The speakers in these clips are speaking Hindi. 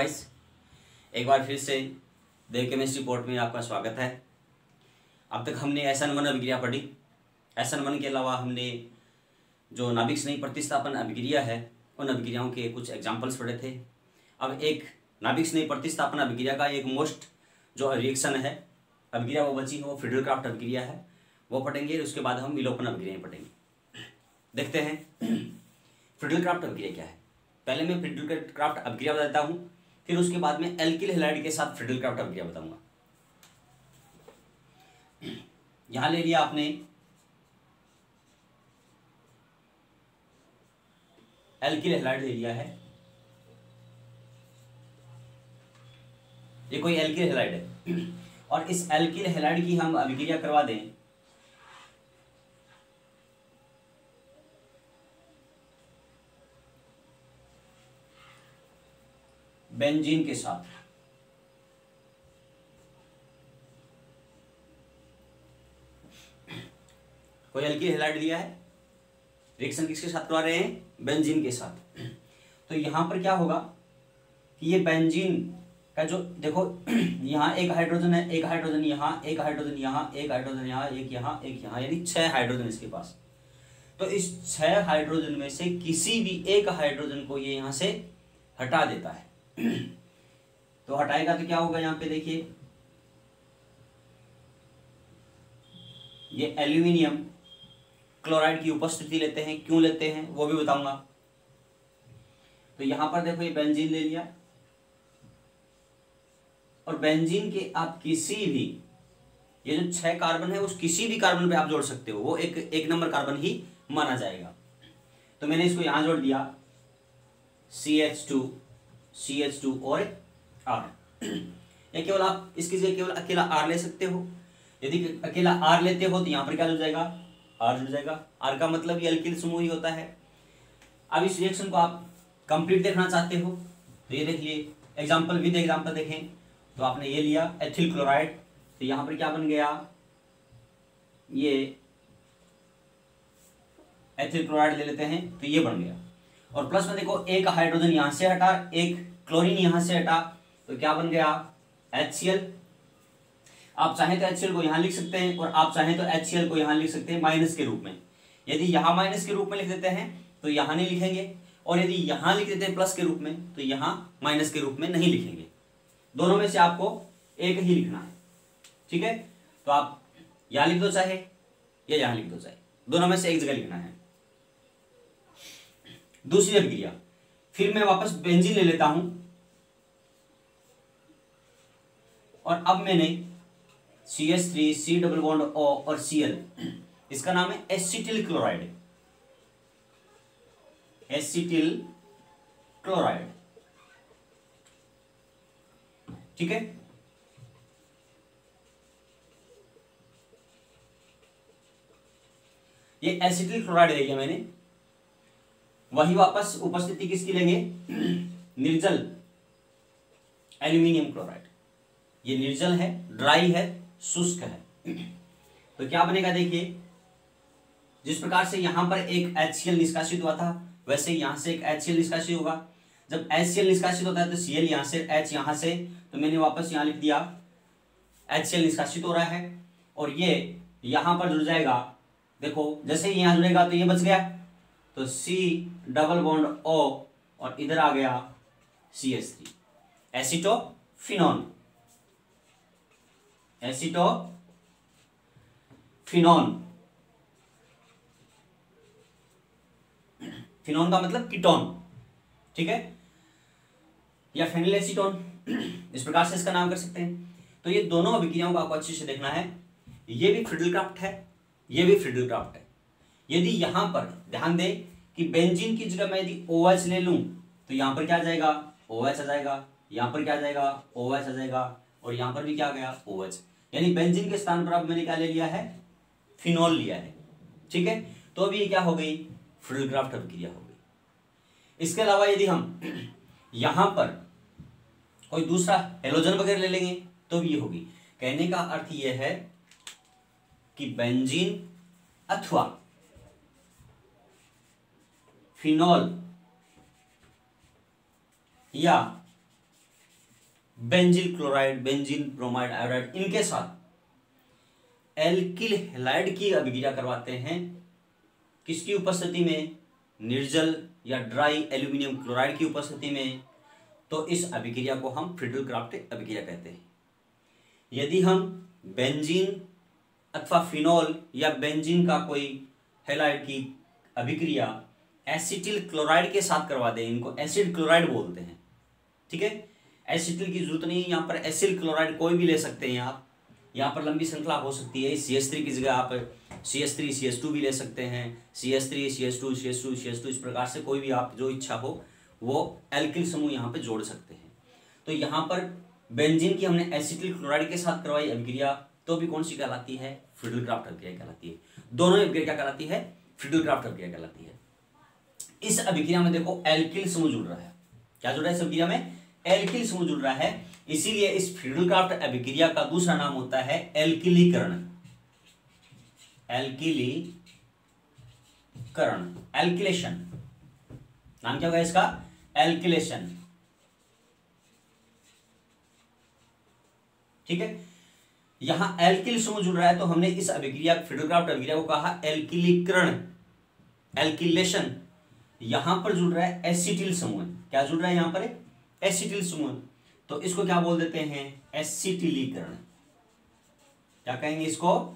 गाइस, एक बार फिर से देव केमिस्ट्री पोर्ट में आपका स्वागत है। अब तक हमने SN1 अभिक्रिया पढ़ी। SN1 के अलावा हमने जो नाभिक स्नेही प्रतिस्थापन अभिक्रिया है उन अभिक्रियाओं के कुछ एग्जाम्पल्स पढ़े थे। अब एक नाभिक स्नेही प्रतिस्थापन अभिक्रिया का एक मोस्ट जो रिएक्शन है अभिक्रिया वो बची है, वो फ्रीडल-क्राफ्ट अभिक्रिया है, वो पढ़ेंगे। उसके बाद हम विलोपन अभिक्रियाएं पढ़ेंगे। देखते हैं फ्रीडल-क्राफ्ट अभिक्रिया क्या है। पहले मैं फ्रीडल-क्राफ्ट अभिक्रिया बताता हूँ, फिर उसके बाद में एल्किल हैलाइड के साथ फ्रीडल-क्राफ्ट अभिक्रिया बताऊंगा। यहां ले लिया आपने एल्किल हैलाइड ले लिया है। ये कोई एल्किल हैलाइड है और इस एल्किल हैलाइड की हम अभिक्रिया करवा दें बेंजीन के साथ। कोई एल्किल हैलाइड दिया है, रिएक्शन किसके साथ करवा रहे हैं? बेंजीन के साथ। तो यहां पर क्या होगा कि ये बेंजीन का जो देखो यहाँ एक हाइड्रोजन है, एक हाइड्रोजन यहाँ, एक हाइड्रोजन यहाँ, एक हाइड्रोजन यहाँ, एक यहाँ, एक यहाँ, यानी 6 हाइड्रोजन इसके पास। तो इस 6 हाइड्रोजन में से किसी भी एक हाइड्रोजन को ये यहाँ से हटा देता है। तो हटाएगा तो क्या होगा, यहाँ पे देखिए ये एल्यूमिनियम क्लोराइड की उपस्थिति लेते हैं। क्यों लेते हैं वो भी बताऊंगा। तो यहां पर देखो ये बेंजीन ले लिया और बेंजीन के आप किसी भी ये जो 6 कार्बन है उस किसी भी कार्बन पे आप जोड़ सकते हो, वो एक नंबर कार्बन ही माना जाएगा। तो मैंने इसको यहां जोड़ दिया CH2 और R। या केवल आप इसकी जगह केवल अकेला R ले सकते हो। यदि अकेला R लेते हो तो यहां पर क्या जुड़ जाएगा? R जुड़ जाएगा। R का मतलब ये एल्किल समूह ही होता है। अब इस रिएक्शन को आप कंप्लीट देखना चाहते हो तो ये देखिए एग्जांपल विद एग्जांपल देखें। तो आपने ये लिया एथिल क्लोराइड, तो यहां पर क्या बन गया? ये एथिल क्लोराइड ले लेते हैं तो ये बन गया। और प्लस में देखो एक हाइड्रोजन यहां से हटा, एक क्लोरीन यहां से हटा, तो क्या बन गया? HCl। आप चाहें तो HCl को यहां लिख सकते हैं और आप चाहें तो HCl को यहां लिख सकते हैं माइनस के रूप में। यदि यहां माइनस के रूप में लिख देते हैं तो यहां नहीं लिखेंगे, और यदि यहां लिख देते हैं प्लस के रूप में तो यहां माइनस के रूप में नहीं लिखेंगे। दोनों में से आपको एक ही लिखना है, ठीक है? तो आप यहां लिख दो चाहे या यहां लिख दो चाहे, दोनों में से एक जगह लिखना है। दूसरी अभिक्रिया, फिर मैं वापस बेंजीन ले लेता हूं और अब मैंने CH3 C double bond O और Cl, इसका नाम है एसिटिल क्लोराइड। एसिटिल क्लोराइड, ठीक है? ये एसिटिल क्लोराइड ले लिया मैंने। वही वापस उपस्थिति किसकी लेंगे? निर्जल एल्यूमिनियम क्लोराइड। ये निर्जल है, ड्राई है, शुष्क है। तो क्या बनेगा देखिए, जिस प्रकार से यहां पर एक HCl निष्कासित हुआ था वैसे यहां से एक HCl निष्कासित होगा। जब HCl निष्कासित होता है तो Cl यहां से, H यहां से, तो मैंने वापस यहां लिख दिया HCl निष्कासित हो रहा है और ये यहां पर जुड़ जाएगा। देखो जैसे ही यहां जुड़ेगा तो ये बच गया, तो C डबल बॉन्ड O और इधर आ गया CH3, एसिटोफिनॉन। फिनॉन का मतलब कीटोन, ठीक है? या फेनिल एसीटोन, इस प्रकार से इसका नाम कर सकते हैं। तो ये दोनों अभिक्रियाओं को आपको अच्छे से देखना है। ये भी फ्रीडल-क्राफ्ट है, ये भी फ्रीडल-क्राफ्ट है। यदि यहां पर ध्यान दें कि बेंजीन की जगह मैं यदि OH ले लूं तो यहां पर क्या आ जाएगा? OH आ जाएगा। यहां पर क्या आ जाएगा? OH आ जाएगा। और यहां पर भी क्या आ गया? OH। यानी बेंजीन के स्थान पर अब मैंने क्या ले लिया है? फिनॉल लिया है, ठीक है? तो अभी ये क्या हो गई? फ्रीडल-क्राफ्ट अभिक्रिया हो गई। इसके अलावा यदि हम यहां पर कोई दूसरा हेलोजन वगैरह ले लेंगे तो भी ये होगी। कहने का अर्थ यह है कि बेंजीन अथवा फिनॉल या benzene chloride, benzene bromide iodide, इनके साथ एल्किल हैलाइड की अभिक्रिया करवाते हैं, किसकी उपस्थिति में, निर्जल या ड्राई एल्यूमिनियम क्लोराइड की उपस्थिति में, तो इस अभिक्रिया को हम फ्रीडल क्राफ्ट अभिक्रिया कहते हैं। यदि हम बेंजीन अथवा फिनॉल या बेंजीन का कोई हैलाइड की अभिक्रिया एसिटिल क्लोराइड के साथ करवा दें, इनको एसिड क्लोराइड बोलते हैं, ठीक है। एसिटिल की जरूरत नहीं, यहाँ पर एसिल क्लोराइड कोई भी ले सकते हैं आप, यहाँ पर लंबी श्रृंखला हो सकती है। CH3 की जगह आप CH3 CH2 भी ले सकते हैं, CH3 CH2 CH2 CH2, इस प्रकार से कोई भी आप जो इच्छा हो वो एल्किल समूह यहाँ पे जोड़ सकते हैं। तो यहाँ पर बेंजीन की हमने एसिटिल क्लोराइड के साथ करवाई अभिक्रिया, तो भी कौन सी कहलाती है, फ्रीडल क्राफ्ट अभिक्रिया कहलाती है। दोनों अभिक्रिया क्या कहलाती है, फ्रीडल क्राफ्ट अभिक्रिया कहलाती है। इस अभिक्रिया में देखो एल्किल समूह जुड़ रहा है, क्या जुड़ रहा है इस अभिक्रिया में, एल्किल समूह जुड़ रहा है, इसीलिए इस फ्रीडल क्राफ्ट अभिक्रिया का दूसरा नाम होता है एल्किलीकरण, एल्किलीकरण, एल्किलेशन, नाम क्या होगा इसका, एल्किलेशन, ठीक है। यहां एल्किल समूह जुड़ रहा है तो हमने इस अभिक्रिया फ्रीडल क्राफ्ट अभिक्रिया को कहा एल्किलीकरण, एल्किलेशन। यहां पर जुड़ रहा है एसिटिल समूह, क्या जुड़ रहा है यहां पर, एसिटिल समूह, तो इसको क्या बोल देते हैं, एसिटिलीकरण, क्या कहेंगे इसको,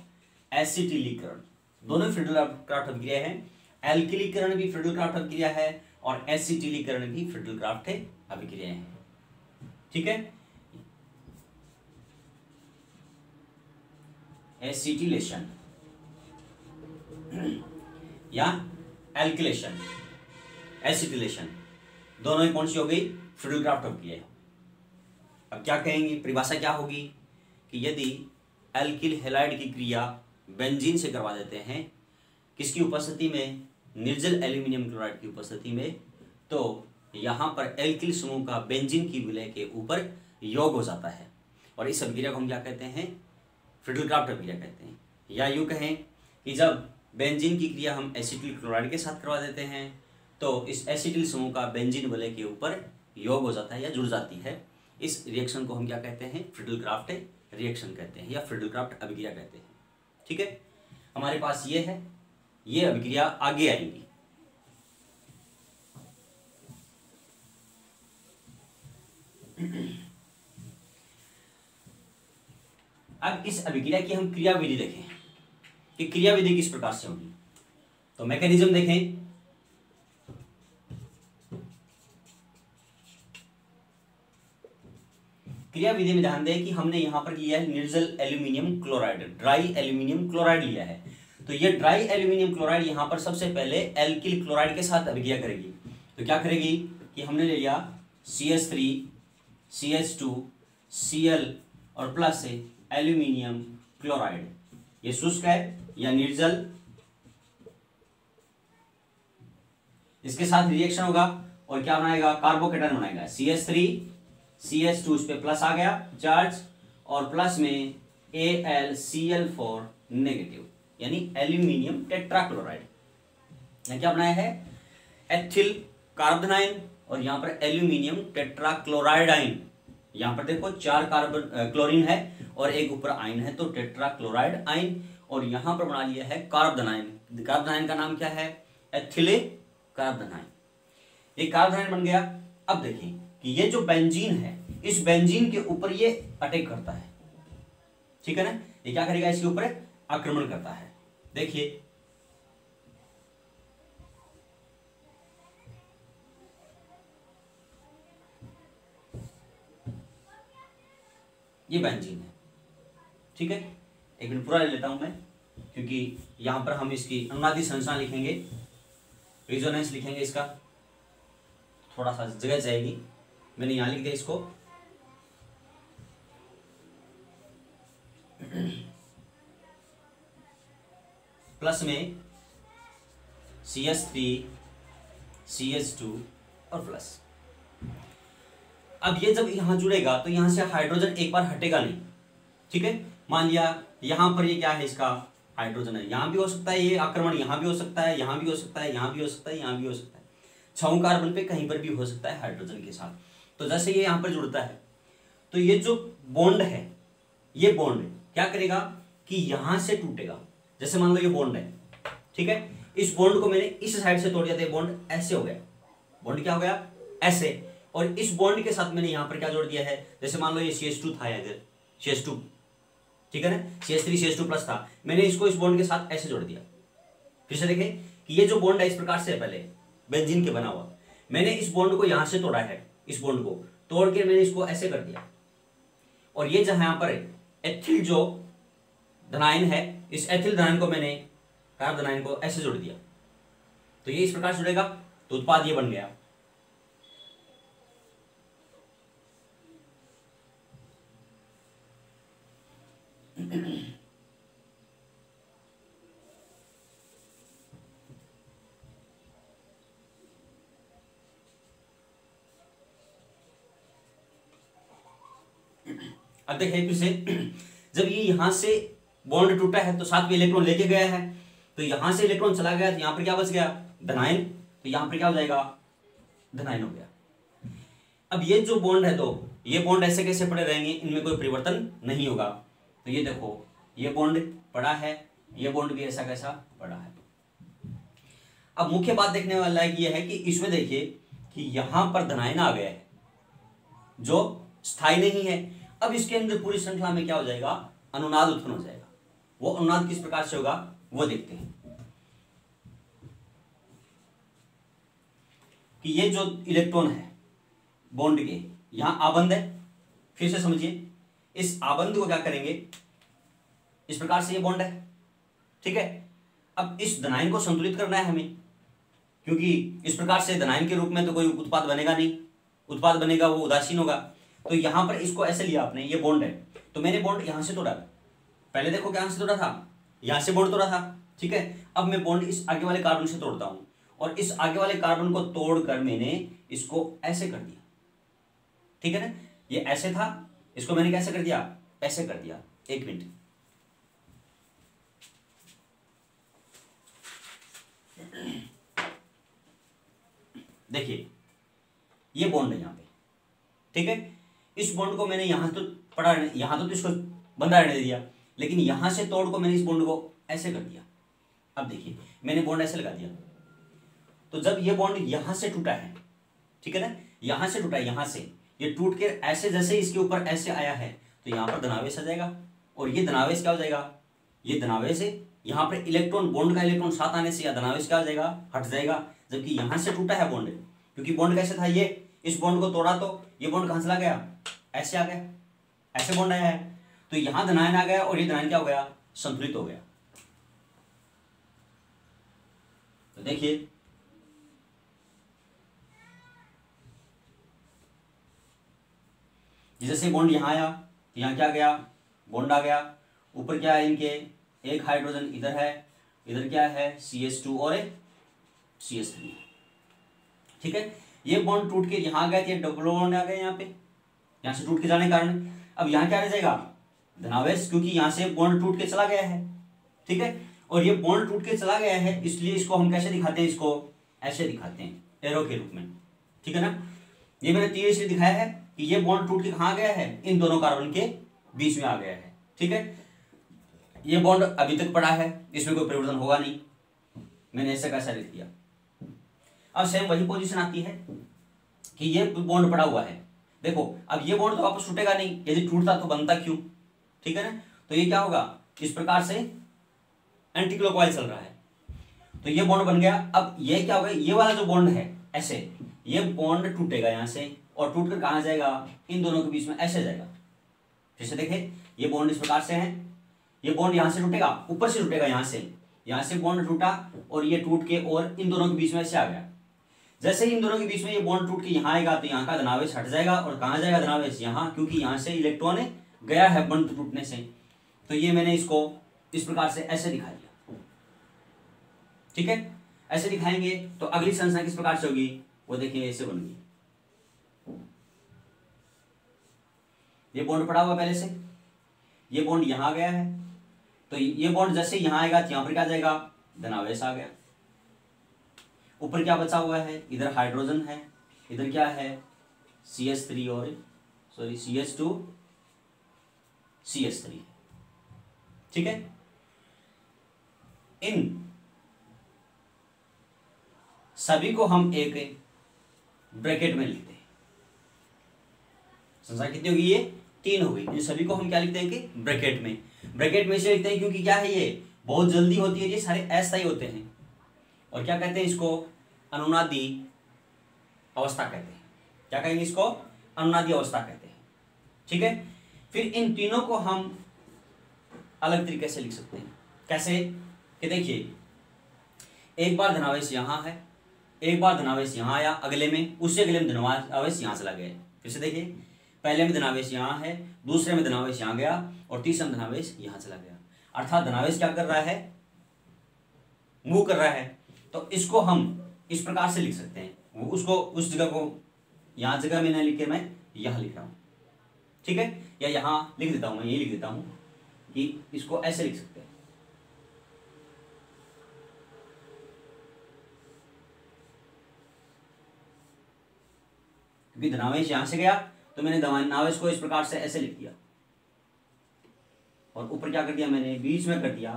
एसिटिलीकरण। दोनों फ्रीडल क्राफ्ट अभिक्रिया है, एल्किलीकरण भी फ्रीडल क्राफ्ट अभिक्रिया है और एसिटिलीकरण भी फ्रीडल क्राफ्ट अभिक्रिया है, ठीक है। एसिटिलेशन या एल्किलेशन, एसिटिलेशन, दोनों ही कौन सी हो गई, फ्रीडल क्राफ्ट अभिक्रिया है। अब क्या कहेंगे, परिभाषा क्या होगी कि यदि एल्किल हैलाइड की क्रिया बेंजीन से करवा देते हैं, किसकी उपस्थिति में, निर्जल एल्यूमिनियम क्लोराइड की उपस्थिति में, तो यहाँ पर एल्किल समूह का बेंजीन की विलय के ऊपर योग हो जाता है और इस अभिक्रिया को हम क्या कहते हैं, फ्रीडल क्राफ्ट अभिक्रिया कहते हैं। या यूँ कहें कि जब बेंजीन की क्रिया हम एसिटिल क्लोराइड के साथ करवा देते हैं तो इस एसिटिल समूह का बेंजीन विलय के ऊपर योग हो जाता है या जुड़ जाती है, इस रिएक्शन को हम क्या कहते हैं, फ्रीडल क्राफ्ट रिएक्शन कहते हैं या फ्रीडल क्राफ्ट अभिक्रिया कहते हैं, ठीक है। हमारे पास ये है, ये अभिक्रिया आगे आएंगी। अब इस अभिक्रिया की हम क्रियाविधि देखें कि क्रियाविधि किस प्रकार से होगी, तो मैकेनिज्म देखें। क्रियाविधि में ध्यान दें कि हमने यहां पर लिया है निर्जल aluminium chloride, dry aluminium chloride लिया है, तो ये ड्राई एल्यूमिनियम क्लोराइड यहां पर सबसे पहले एल्किल क्लोराइड के साथ अभिक्रिया करेगी। तो क्या करेगी कि हमने ले लिया CH3 CH2 Cl और प्लस से एल्यूमिनियम क्लोराइड, ये शुष्क है या निर्जल, इसके साथ रिएक्शन होगा और क्या बनाएगा, कार्बोकेटायन बनाएगा, CH3 CH2, इस पे प्लस आ गया चार्ज और प्लस में AlCl4 नेगेटिव, यानी एल्यूमिनियम टेट्राक्लोराइड। यहां क्या बनाया है, एथिल कार्बन आयन और यहां पर एल्यूमिनियम टेट्राक्लोराइड आयन। यहां पर देखो 4 कार्बन क्लोरीन है और एक ऊपर आयन है, तो टेट्राक्लोराइड आयन, और यहां पर बना लिया है कार्बन आयन। कार्बन आयन का नाम क्या है, एथिले कार्बन आयन। ये कार्बन आयन बन गया। अब देखिए कि ये जो बेंजीन है, इस बेंजीन के ऊपर ये अटैक करता है, ठीक है ना, ये क्या करेगा, इसके ऊपर आक्रमण करता है। देखिए ये बेंजीन है, ठीक है। एक मिनट पूरा ले लेता हूं मैं, क्योंकि यहां पर हम इसकी अनुनादी संरचना लिखेंगे, रेजोनेंस लिखेंगे, इसका थोड़ा सा जगह जाएगी, मैंने यहां लिख दिया इसको। प्लस में CH3 CH2 और प्लस। अब ये जब यहां जुड़ेगा तो यहां से हाइड्रोजन एक बार हटेगा नहीं, ठीक है। मान लिया यहां पर ये क्या है, इसका हाइड्रोजन है, यहां भी हो सकता है ये आक्रमण, यहां भी हो सकता है, यहां भी हो सकता है, यहां भी हो सकता है, यहां भी हो सकता है, 6 कार्बन पे कहीं पर भी हो सकता है हाइड्रोजन के साथ। तो जैसे ये यहां पर जुड़ता है तो ये जो बॉन्ड है, ये बॉन्ड क्या करेगा कि यहां से टूटेगा। जैसे मान लो ये बॉन्ड है, ठीक है, इस बॉन्ड को मैंने इस साइड से तोड़ दिया, तो बॉन्ड ऐसे हो गया, बॉन्ड क्या हो गया ऐसे, और इस बॉन्ड के साथ मैंने यहां पर क्या जोड़ दिया है, जैसे मान लो ये CH2 था इधर, CH2, ठीक है ना, CH3 CH2 प्लस था, मैंने इसको इस बॉन्ड के साथ ऐसे जोड़ दिया। फिर से देखें कि ये जो बॉन्ड है इस प्रकार से है, पहले बेंजीन के बना हुआ, मैंने इस बॉन्ड को यहां से तोड़ा है, इस बॉन्ड को तोड़ के मैंने इसको ऐसे कर दिया, और ये जहां यहां पर एथिल जो धनायन है, इस एथिल धनायन को मैंने कार्ब धनायन को ऐसे जोड़ दिया, तो ये इस प्रकार से जुड़ेगा, तो उत्पाद ये बन गया। अब देखिए फिर से, जब ये यहां से बॉन्ड टूटा है तो साथ में इलेक्ट्रॉन लेके गया है, तो यहां से इलेक्ट्रॉन चला गया, तो यहां पर क्या बच गया धनायन, तो यहां पर क्या हो जाएगा धनायन हो गया। अब ये जो बॉन्ड है, तो ये बॉन्ड ऐसे कैसे पड़े रहेंगे, इनमें कोई परिवर्तन नहीं होगा। तो ये देखो ये बॉन्ड पड़ा है, ये बॉन्ड भी ऐसा कैसा पड़ा है। अब मुख्य बात देखने वाला ये है कि इसमें देखिए कि यहां पर धनायन आ गया है जो स्थायी नहीं है। अब इसके अंदर पूरी श्रृंखला में क्या हो जाएगा, अनुनाद उत्पन्न हो जाएगा। वो अनुनाद किस प्रकार से होगा वो देखते हैं कि ये जो इलेक्ट्रॉन है बॉन्ड के यहां आबंध है, फिर से समझिए, इस आबंध को क्या करेंगे, इस प्रकार से ये बॉन्ड है, ठीक है। अब इस धनायन को संतुलित करना है हमें, क्योंकि इस प्रकार से धनायन के रूप में तो कोई उत्पाद बनेगा नहीं, उत्पाद बनेगा वो उदासीन होगा। तो यहां पर इसको ऐसे लिया आपने, ये बॉन्ड है, तो मैंने बॉन्ड यहां से तोड़ा, पहले देखो क्या से तोड़ा था, यहां से बॉन्ड तोड़ा था, ठीक है। अब मैं बॉन्ड इस आगे वाले कार्बन से तोड़ता हूं, और इस आगे वाले कार्बन को तोड़कर मैंने इसको ऐसे कर दिया, ठीक है ना, ये ऐसे था, इसको मैंने कैसे कर दिया, ऐसे कर दिया। एक मिनट, देखिए ये बॉन्ड है यहां पे, ठीक है। इस बॉन्ड को मैंने यहां तो पड़ा, यहां तो इसको बंधा रहने दिया, लेकिन यहां से तोड़ को मैंने इस बॉन्ड को ऐसे कर दिया। अब देखिए मैंने बॉन्ड ऐसे लगा दिया, तो जब ये बॉन्ड यहां से टूटा है, ठीक है ना, यहां से टूटा है, यहां से ये टूट के ऐसे जैसे इसके ऊपर ऐसे आया है, तो यहां पर धनावेश आ जाएगा, और ये धनावेश क्या हो जाएगा, ये धनावेश है, यहां पर इलेक्ट्रॉन, बॉन्ड का इलेक्ट्रॉन साथ आने से या धनावेश क्या हो जाएगा, हट जाएगा। जबकि यहां से टूटा है बॉन्ड, क्योंकि बॉन्ड कैसे था, ये इस बॉन्ड को तोड़ा तो ये बॉन्ड कहां चला गया, ऐसे आ गया, ऐसे बॉन्ड आया है, तो यहां धनायन आ गया, और ये धनायन क्या हो गया, संतुलित हो गया। तो देखिए जैसे बॉन्ड यहां आया, तो यहां क्या गया, बॉन्ड आ गया, ऊपर क्या है इनके, एक हाइड्रोजन इधर है, इधर क्या है CH2 और एक CH3, ठीक है। ये बॉन्ड टूट के यहां आ गया, ये डबल बॉन्ड आ गया यहाँ पे, यहां से टूट के जाने के कारण। अब यहां क्या रह जाएगा, धनावेश, क्योंकि यहां से बॉन्ड टूट के चला गया है, ठीक है, और ये बॉन्ड टूट के चला गया है, इसलिए इसको हम कैसे दिखाते हैं, इसको ऐसे दिखाते हैं एरो के रूप में, ठीक है ना। ये मैंने तीर से दिखाया है कि ये बॉन्ड टूट के कहां गया है, इन दोनों कार्बन के बीच में आ गया है, ठीक है। ये बॉन्ड अभी तक पड़ा है, इसमें कोई परिवर्तन होगा नहीं, मैंने ऐसा कैसा लिख दिया। अब सेम वही पोजीशन आती है कि ये बॉन्ड पड़ा हुआ है, देखो अब ये बॉन्ड तो वापस टूटेगा नहीं, यदि टूटता तो बनता क्यों, ठीक है ना। तो ये क्या होगा, इस प्रकार से एंटी क्लॉकवाइज चल रहा है, तो ये बॉन्ड बन गया। अब ये क्या होगा, ये वाला जो बॉन्ड है ऐसे, ये बॉन्ड टूटेगा यहां से, और टूटकर कहां जाएगा, इन दोनों के बीच में ऐसे जाएगा। फिर से देखें, ये बॉन्ड इस प्रकार से है, ये बॉन्ड यहां से टूटेगा, ऊपर से टूटेगा, यहां से बॉन्ड टूटा, और ये टूट के और इन दोनों के बीच में ऐसे आ गया। जैसे ही इन दोनों के बीच में ये बॉन्ड टूट के यहाँ आएगा, तो यहाँ का धनावेश हट जाएगा, और कहाँ जाएगा धनावेश, यहाँ, क्योंकि यहाँ से इलेक्ट्रॉन गया है बॉन्ड टूटने से। तो ये मैंने इसको इस प्रकार से ऐसे दिखा दिया, ठीक है। ऐसे दिखाएंगे तो अगली संरचना किस प्रकार से होगी, वो देखिए ऐसे बनेगी। ये बॉन्ड पड़ा हुआ पहले से, ये बॉन्ड यहाँ गया है, तो ये बॉन्ड जैसे यहाँ आएगा, तो यहाँ पर क्या जाएगा, धनावेश आ गया। ऊपर क्या बचा हुआ है, इधर हाइड्रोजन है, इधर क्या है CH3 और सॉरी CH2 CH3, ठीक है। इन सभी को हम एक ब्रैकेट में लिखते हैं। संख्या कितनी होगी? ये 3 हो गई। इन सभी को हम क्या लिखते हैं कि ब्रैकेट में। ब्रैकेट में इसलिए लिखते हैं क्योंकि क्या है, ये बहुत जल्दी होती है, ये सारे अस्थायी होते हैं। और क्या कहते हैं इसको? अनुनादी अवस्था कहते हैं। क्या कहेंगे इसको? अनुनादी अवस्था कहते हैं, ठीक है। फिर इन तीनों को हम अलग तरीके से लिख सकते हैं। कैसे? कि देखिए, एक बार धनावेश यहां है, एक बार धनावेश यहां आया, अगले में उससे अगले में धनावेश यहां चला गया। फिर से देखिए, पहले में धनावेश यहां है, दूसरे में धनावेश यहां गया और तीसरे में धनावेश यहां चला गया। अर्थात धनावेश क्या कर रहा है? मूव कर रहा है। तो इसको हम इस प्रकार से लिख सकते हैं। उसको उस जगह को यहां जगह में न लिख के मैं यहां लिख रहा हूं, ठीक है। या यहां लिख देता हूं, मैं ये लिख देता हूं कि इसको ऐसे लिख सकते हैं। क्योंकि धनावेश यहां से गया तो मैंने धनावेश को इस प्रकार से ऐसे लिख दिया और ऊपर क्या कर दिया मैंने? बीच में कर दिया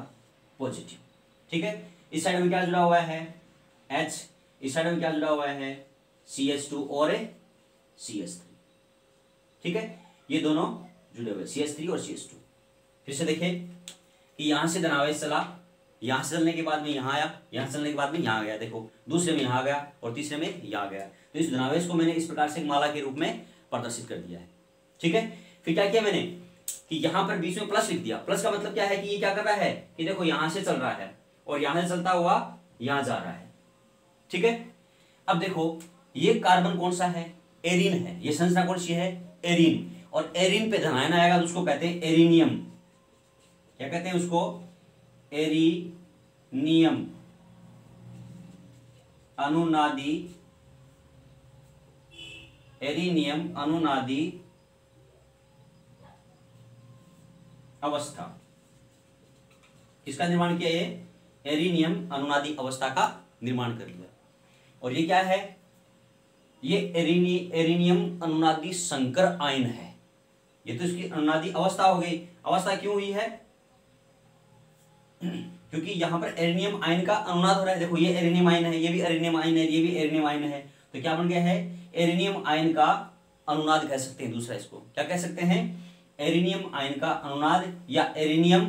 पॉजिटिव, ठीक है। इस साइड में क्या जुड़ा हुआ है? H। इस साइड में क्या जुड़ा हुआ है? CH2 और CH3, ठीक है। ये दोनों जुड़े हुए CH3 और CH2। फिर से देखिए कि यहां से धनावेश चला, यहां से चलने के बाद में यहां आया, यहां से चलने के बाद में यहां गया। देखो, दूसरे में यहां गया और तीसरे में यहां गया। तो इस धनावेश को मैंने इस प्रकार से माला के रूप में प्रदर्शित कर दिया है, ठीक है। फिर क्या किया मैंने कि यहां पर बीच में प्लस लिख दिया। प्लस का मतलब क्या है कि ये क्या कर रहा है कि देखो यहां से चल रहा है और यहां से चलता हुआ यहां जा रहा है, ठीक है। अब देखो, ये कार्बन कौन सा है? एरीन है। ये संरचना कौन सी है? एरीन। और एरीन पे धनायन आएगा तो उसको कहते हैं एरीनियम। क्या कहते हैं उसको? एरीनियम। अनुनादी, एरीनियम अनुनादी अवस्था। किसका निर्माण किया? ये एरीनियम अनुनादी अवस्था का निर्माण कर लिया। और ये क्या है? ये एरीनियम अनुनादी संकर आयन है। ये तो इसकी अनुनादी अवस्था हो गई। अवस्था क्यों हुई है? क्योंकि यहां पर एरीनियम आयन का अनुनाद हो रहा है। देखो, ये एरीनियम आयन है, ये भी एरीनियम आयन है, ये भी एरीनियम आयन है। तो क्या बन गया है? एरीनियम आयन का अनुनाद कह सकते हैं। दूसरा इसको क्या कह सकते हैं? एरीनियम आयन का अनुनाद या एरीनियम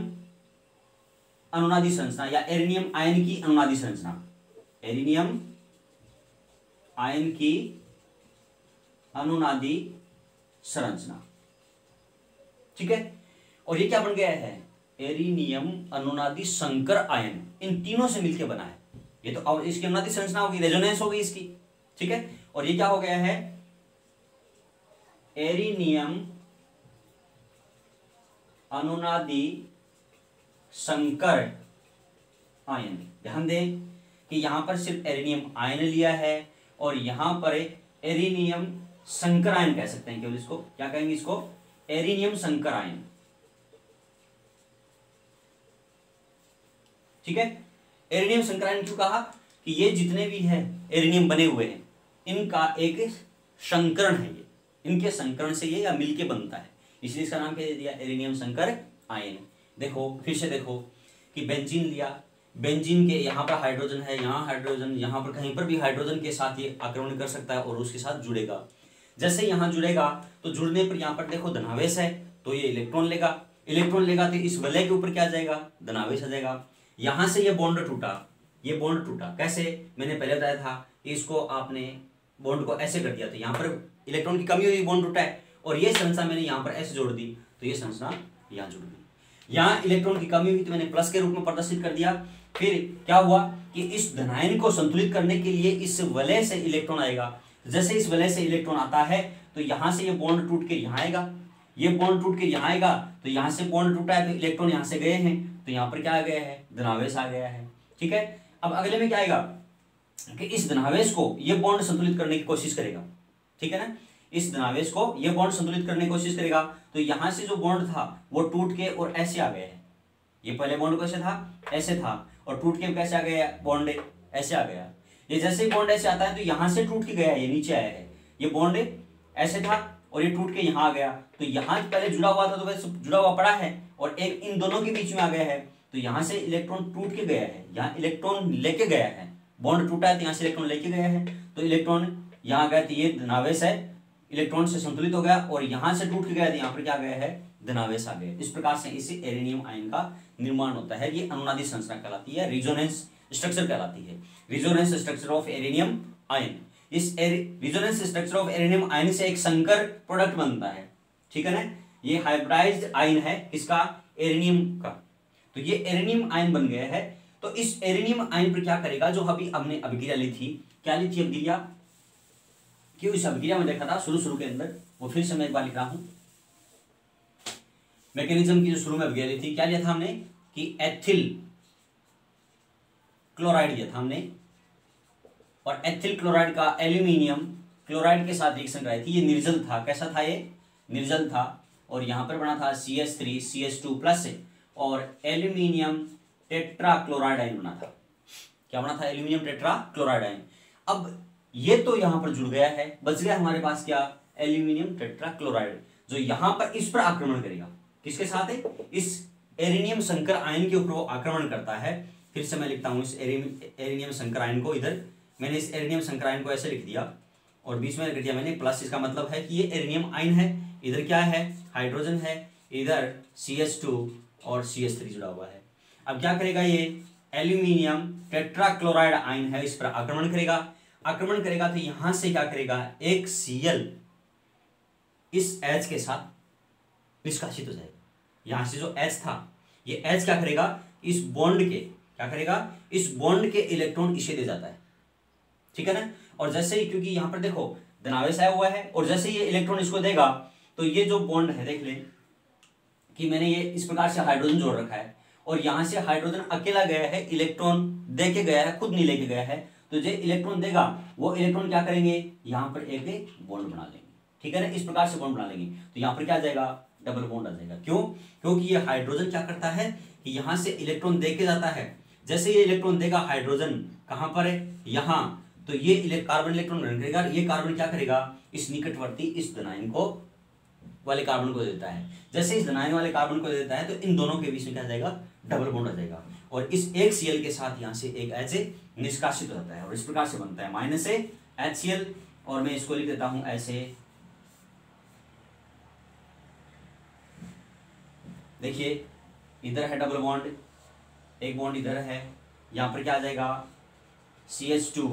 अनुनादी संरचना या एरीनियम आयन की अनुनादी संरचना। एरीनियम आयन की अनुनादी संरचना, ठीक है। और ये क्या बन गया है? एरीनियम अनुनादी संकर आयन। इन तीनों से मिलकर बना है ये। तो अब इसकी अनुनादी संरचना होगी, रेजोनेंस होगी इसकी, ठीक है। और ये क्या हो गया है? एरीनियम अनुनादी संकर आयन। ध्यान दें कि यहां पर सिर्फ एरीनियम आयन लिया है और यहां पर एरीनियम संकर आयन कह सकते हैं केवल। इसको क्या कहेंगे? इसको एरीनियम संकर आयन, ठीक है। एरीनियम संकर आयन क्यों कहा? कि ये जितने भी है एरीनियम बने हुए हैं, इनका एक संकरण है। ये इनके संकरण से ये या मिलके बनता है, इसलिए इसका नाम क्या दे दिया? एरीनियम संकर आयन। देखो, फिर से देखो कि बेंजीन लिया, बेंजीन के यहाँ पर हाइड्रोजन है, यहाँ हाइड्रोजन, यहाँ पर कहीं पर भी हाइड्रोजन के साथ ये आक्रमण कर सकता है और उसके साथ जुड़ेगा। जैसे यहाँ जुड़ेगा तो जुड़ने पर यहाँ पर देखो धनावेश है तो ये इलेक्ट्रॉन लेगा, इलेक्ट्रॉन लेगा तो इस वलय के ऊपर क्या आ जाएगा? धनावेश आ जाएगा। यहाँ से ये बॉन्ड टूटा, ये बॉन्ड टूटा। कैसे? मैंने पहले बताया था, इसको आपने बॉन्ड को ऐसे कर दिया तो यहाँ पर इलेक्ट्रॉन की कमी हुई, बॉन्ड टूटा है। और ये संरचना मैंने यहाँ पर ऐसे जोड़ दी तो ये संरचना यहाँ जुड़ गई। यहाँ इलेक्ट्रॉन की कमी हुई तो मैंने प्लस के रूप में प्रदर्शित कर दिया। फिर क्या हुआ कि इस धनायन को संतुलित करने के लिए इस वलय से इलेक्ट्रॉन आएगा। जैसे इस वलय से इलेक्ट्रॉन आता है तो यहाँ से ये बॉन्ड टूट के यहाँ आएगा, ये बॉन्ड टूट के यहाँ आएगा। तो यहाँ से बॉन्ड टूटा है तो इलेक्ट्रॉन यहाँ से गए हैं तो यहाँ पर क्या आ गया है? धनावेश आ गया है, ठीक है। अब अगले में क्या आएगा कि इस धनावेश को ये बॉन्ड संतुलित करने की कोशिश करेगा, ठीक है ना। इस धनावेश को ये बॉन्ड संतुलित करने की कोशिश करेगा तो यहाँ से जो बॉन्ड था वो टूट के और ऐसे आ गया है। ये पहले बॉन्ड कैसे था? ऐसे था और टूट के कैसे आ गया? बॉन्ड ऐसे आ गया। ये जैसे ही बॉन्ड ऐसे आता है तो यहाँ से टूट के गया, ये नीचे आया है। ये बॉन्ड ऐसे था और ये टूट के यहाँ आ गया, तो यहाँ पहले जुड़ा हुआ था तो वैसे जुड़ा हुआ पड़ा है, और एक इन दोनों के बीच में आ गया है, तो यहाँ से इलेक्ट्रॉन टूट के गया है, यहाँ इलेक्ट्रॉन लेके गया है, बॉन्ड टूटा है तो यहाँ से इलेक्ट्रॉन लेके गया है, तो इलेक्ट्रॉन यहाँ गया तो ये धनावेश है, इलेक्ट्रॉन से संतुलित हो गया, और यहाँ से टूट के गया तो यहाँ पर क्या गया है, धनावेश आ गया। इस प्रकार से इसे एरेनियम आयन का निर्माण होता है। ये अनुनादी संरचना कहलाती है, रिजोनेंस स्ट्रक्चर कहलाती है, resonance structure of arenium ion. इस resonance structure of arenium ion से एक संकर प्रोडक्ट बनता है, ठीक है ना। ये हाइब्रिडाइज्ड आयन है किसका, एरेनियम का। तो ये एरेनियम आयन बन गया है। तो इस एरेनियम आयन पर क्या करेगा, जो अभी हमने अभिक्रिया ली थी, क्या ली थी अभिक्रिया, क्यों इस अभिक्रिया में देखा था शुरू के अंदर, वो फिर से मैं एक बार लिख रहा हूं। मैकेनिज्म की जो शुरू में अभिक्रिया ली थी, क्या लिया था हमने कि एथिल क्लोराइड लिया था हमने, और एथिल क्लोराइड का एल्यूमिनियम क्लोराइड के साथ रिएक्शन कराई थी। ये निर्जल था, कैसा था ये, निर्जल था, और यहां पर बना था CH3 CH2 प्लस से, और एल्यूमिनियम टेट्रा क्लोराइड आयन बना था। क्या बना था, एल्यूमिनियम टेट्रा क्लोराइड आयन। अब ये तो यहां पर जुड़ गया है, बच गया हमारे पास क्या, एल्यूमिनियम टेट्रा क्लोराइड, जो यहां पर इस पर आक्रमण करेगा, किसके साथ है, इस एरेनियम संकर आयन के ऊपर वो आक्रमण करता है। फिर से मैं लिखता हूं इस एरेनियम संकर आयन को, इधर मैंने इस एरेनियम संकर आयन को ऐसे लिख दिया, और बीच में लिख दिया मैंने प्लस, इसका मतलब है कि ये एरेनियम आयन है, इधर क्या है, हाइड्रोजन है, इधर CH2 और CH3 जुड़ा हुआ है। अब क्या करेगा, ये एल्यूमिनियम टेट्रा क्लोराइड आयन है, इस पर आक्रमण करेगा। आक्रमण करेगा तो यहां से क्या करेगा, एक Cl इस H के साथ निष्कासित हो जाएगा। यहां से जो H था, ये H क्या करेगा, इस बॉन्ड के, क्या करेगा, इस बॉन्ड के इलेक्ट्रॉन इसे दे जाता है, ठीक है ना। और जैसे ही, क्योंकि यहां पर देखो धनावेश आया हुआ है, और जैसे ही ये इलेक्ट्रॉन इसको देगा, तो ये जो बॉन्ड है, देख लें कि मैंने ये इस प्रकार से हाइड्रोजन जोड़ रखा है, और यहां से हाइड्रोजन अकेला गया है, इलेक्ट्रॉन दे के गया है, खुद नहीं लेके गया है, तो जो इलेक्ट्रॉन देगा वो इलेक्ट्रॉन क्या करेंगे, यहां पर एक बॉन्ड बना लेंगे, ठीक है ना, इस प्रकार से बॉन्ड बना लेंगे। तो यहां पर क्या आ जाएगा, डबल बॉन्ड आ जाएगा। क्यों, क्योंकि ये हाइड्रोजन क्या करता है कि यहां से इलेक्ट्रॉन दे के जाता है, जैसे ये इलेक्ट्रॉन देगा हाइड्रोजन कहां पर है, यहां, तो ये कार्बन इलेक्ट्रॉन ग्रहण करेगा, ये कार्बन क्या करेगा, इस निकटवर्ती इस धनायन को वाले कार्बन को देता है। जैसे इस धनायन वाले कार्बन को देता है, तो इन दोनों के बीच में क्या आ जाएगा, डबल बॉन्ड आ जाएगा, और इस एक Cl के साथ यहां से एक H निष्कासित हो जाता है, और इस प्रकार से बनता है माइनस HCl, और मैं इसको लिख देता हूं ऐसे, देखिए इधर है डबल बॉन्ड, एक बॉन्ड इधर है, यहां पर क्या आ जाएगा, CH2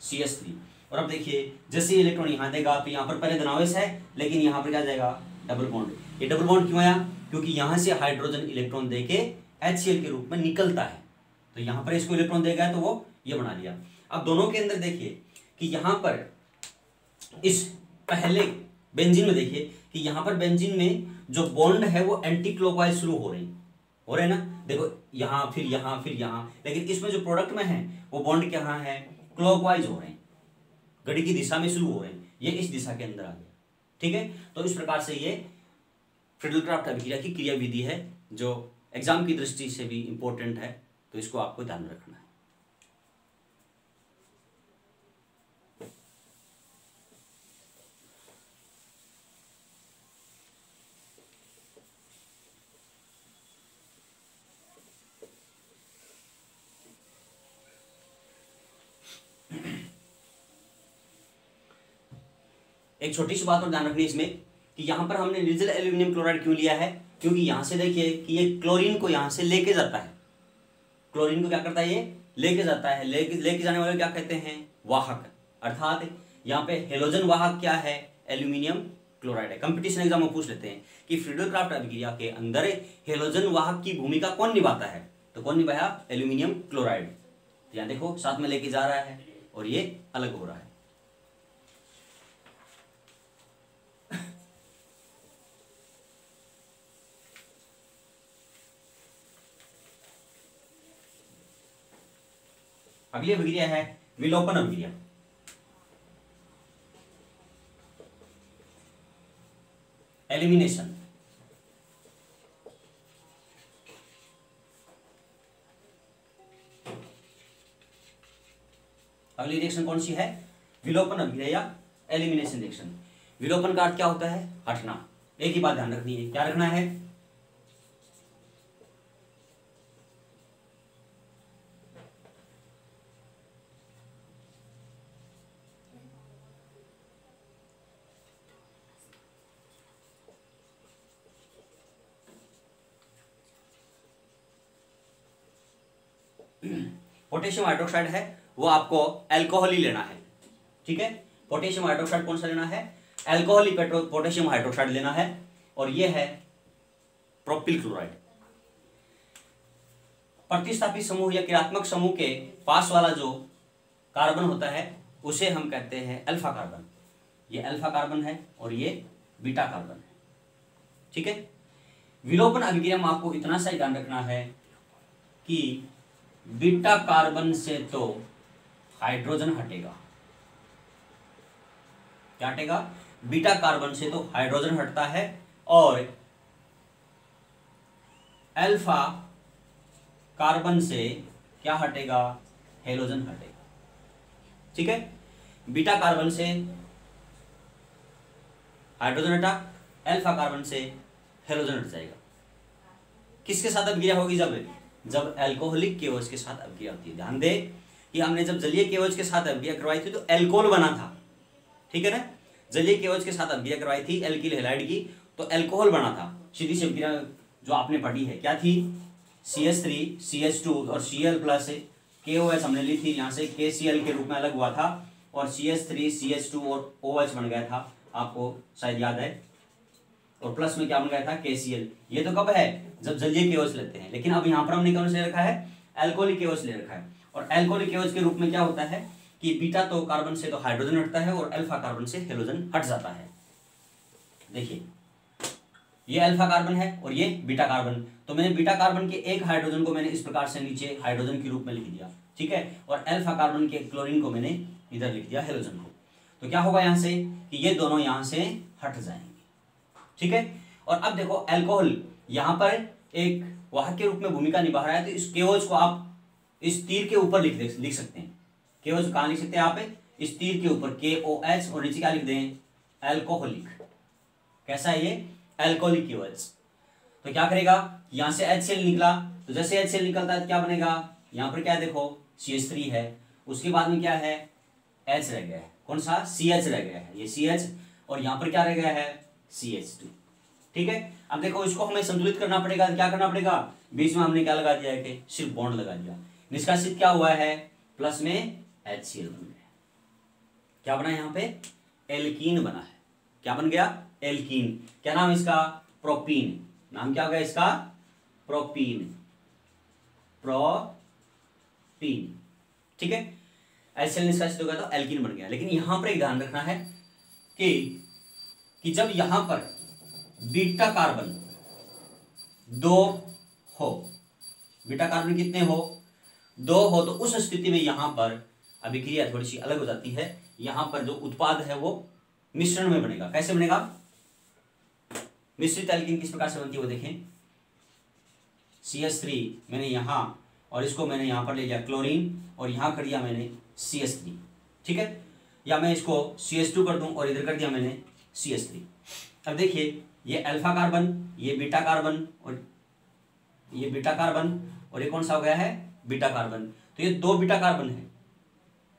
CH3, और अब देखिए जैसे इलेक्ट्रॉन यहां देगा, तो यहां पर पहले धनावेश है, लेकिन यहां पर क्या आ जाएगा, डबल बॉन्ड। ये डबल बॉन्ड क्यों आया, क्योंकि यहां से हाइड्रोजन इलेक्ट्रॉन देके HCl के रूप में निकलता है, तो यहां पर इसको इलेक्ट्रॉन देगा तो वो ये बना लिया। अब दोनों के अंदर देखिए कि यहां पर इस पहले बेंजीन में देखिए कि यहां पर बेंजीन में जो बॉन्ड है वो एंटी क्लॉकवाइज शुरू हो रहे हैं ना, देखो यहां फिर यहां फिर यहां, लेकिन इसमें जो प्रोडक्ट में है वो बॉन्ड क्या है, क्लॉकवाइज हो रहे हैं, घड़ी की दिशा में शुरू हो रहे हैं, ये इस दिशा के अंदर आ गया, ठीक है। तो इस प्रकार से ये फ्रीडल-क्राफ्ट अभिक्रिया की क्रिया विधि है, जो एग्जाम की दृष्टि से भी इंपॉर्टेंट है, तो इसको आपको ध्यान में रखना है। एक छोटी सी बात और ध्यान रखनी इसमें कि यहां पर हमने निर्जल एल्यूमिनियम क्लोराइड क्यों लिया है, क्योंकि यहां से देखिए कि ये क्लोरीन को यहां से लेके जाता है, क्लोरीन को क्या करता है, ये लेके जाता है, लेके जाने वाले क्या कहते हैं, वाहक, अर्थात यहाँ पे हेलोजन वाहक क्या है, एल्यूमिनियम क्लोराइड है। कंपटीशन एग्जाम में पूछ लेते हैं कि फ्रीडल-क्राफ्ट अभिक्रिया के अंदर हेलोजन वाहक की भूमिका कौन निभाता है, तो कौन निभाया, एल्यूमिनियम क्लोराइड। यहाँ देखो साथ में लेके जा रहा है और ये अलग हो रहा है। अगली अभिक्रिया है विलोपन अभिक्रिया। एलिमिनेशन। अगली रिएक्शन कौन सी है, विलोपन अभिक्रिया या एलिमिनेशन रिएक्शन। विलोपन का अर्थ क्या होता है? हटना। एक ही बात ध्यान रखनी है, क्या रखना है? पोटेशियम हाइड्रोक्साइड है वो आपको अल्कोहल ही लेना है, ठीक है। पोटेशियम हाइड्रोक्साइड कौन सा लेना है? अल्कोहल ही पोटेशियम हाइड्रोक्साइड लेना है। और ये है प्रोपिल क्लोराइड। प्रतिस्थापित समूह या क्रियात्मक समूह के पास वाला जो कार्बन होता है उसे हम कहते हैं अल्फा कार्बन। ये अल्फा कार्बन है और ये बीटा कार्बन है, ठीक है। विलोपन अभिक्रिया में आपको इतना सा ही ध्यान रखना है कि बीटा कार्बन से तो हाइड्रोजन हटेगा। क्या हटेगा? बीटा कार्बन से तो हाइड्रोजन हटता है और अल्फा कार्बन से क्या हटेगा? हेलोजन हटेगा, ठीक है। बीटा कार्बन से हाइड्रोजन हटा, अल्फा कार्बन से हेलोजन हट जाएगा। किसके साथ अभिक्रिया होगी? जब अल्कोहलिक केओएच के साथ अभिक्रिया होती है। ध्यान दे कि हमने जब जलीय केओएच के साथ अभिक्रिया करवाई थी तो अल्कोहल बना था, ठीक है ना। जलीय केओएच के साथ अभिक्रिया करवाई थी एल्किल हैलाइड की तो अल्कोहल बना था। सीधी सी अभिक्रिया जो आपने पढ़ी है क्या थी? CH3 CH2 और Cl प्लस KOH हमने ली थी, यहाँ से KCl के रूप में अलग हुआ था और CH3 CH2 और OH बन गया था, आपको शायद याद है। और प्लस में क्या बन गया था? KCl। ये तो कब है? जब जलीय केओएच लेते हैं। लेकिन अब यहाँ पर हमने कौन से ले रखा है? अल्कोहलिक केओएच ले रखा है। और अल्कोहलिक केओएच के रूप में क्या होता है कि बीटा तो कार्बन से तो हाइड्रोजन हटता है और अल्फा कार्बन से हेलोजन हट जाता है। देखिए ये अल्फा कार्बन है और ये बीटा कार्बन। तो मैंने बीटा कार्बन के एक हाइड्रोजन को मैंने इस प्रकार से नीचे हाइड्रोजन के रूप में लिख दिया, ठीक है। और अल्फा कार्बन के क्लोरीन को मैंने इधर लिख दिया हेलोजन को। तो क्या होगा यहाँ से कि ये दोनों यहाँ से हट जाएंगे, ठीक है। और अब देखो अल्कोहल यहाँ पर एक वाहक के रूप में भूमिका निभा रहा है तो इस केओएच को आप इस तीर के ऊपर लिख सकते हैं। केओएच कहाँ लिख सकते हैं आप? इस तीर के ऊपर KOH और नीचे क्या लिख दें? अल्कोहलिक। कैसा है ये? Alcoholic KOH. तो क्या करेगा? यहां से HCl निकला तो जैसे HCl निकलता है तो क्या बनेगा? यहां पर क्या देखो CH3 है, उसके बाद में क्या है? H रह गया है। कौन सा? CH रह गया है, ये CH। और यहां पर क्या रह गया है? CH2, ठीक है। अब देखो इसको हमें संतुलित करना पड़ेगा। क्या करना पड़ेगा? बीच में हमने क्या लगा दिया है कि सिर्फ बॉन्ड लगा दिया। निष्कासित क्या हुआ है? प्लस में HCl बन गया। क्या बना? यहाँ पे एल्कीन बना है। क्या बन गया? एल्कीन। क्या नाम इसका? प्रोपीन। नाम क्या हो गया इसका? प्रोपीन। प्रोपीन, ठीक है। HCl निष्कासित हो गया तो एल्कीन बन गया। लेकिन यहां पर एक ध्यान रखना है कि जब यहां पर बीटा कार्बन 2 हो, बीटा कार्बन कितने हो? 2 हो, तो उस स्थिति में यहां पर अभिक्रिया थोड़ी सी अलग हो जाती है। यहां पर जो उत्पाद है वो मिश्रण में बनेगा। कैसे बनेगा? मिश्रित एल्कीन किस प्रकार से बनती है वो देखें। CH3 मैंने यहां और इसको मैंने यहां पर ले लिया क्लोरीन और यहां कर दिया मैंने CH3, ठीक है। या मैं इसको CH2 कर दूं और इधर कर दिया मैंने CH3। अब देखिए ये अल्फा कार्बन, ये बीटा कार्बन और ये बीटा कार्बन और ये कौन सा हो गया है? Beta carbon. तो ये 2 बीटा कार्बन है,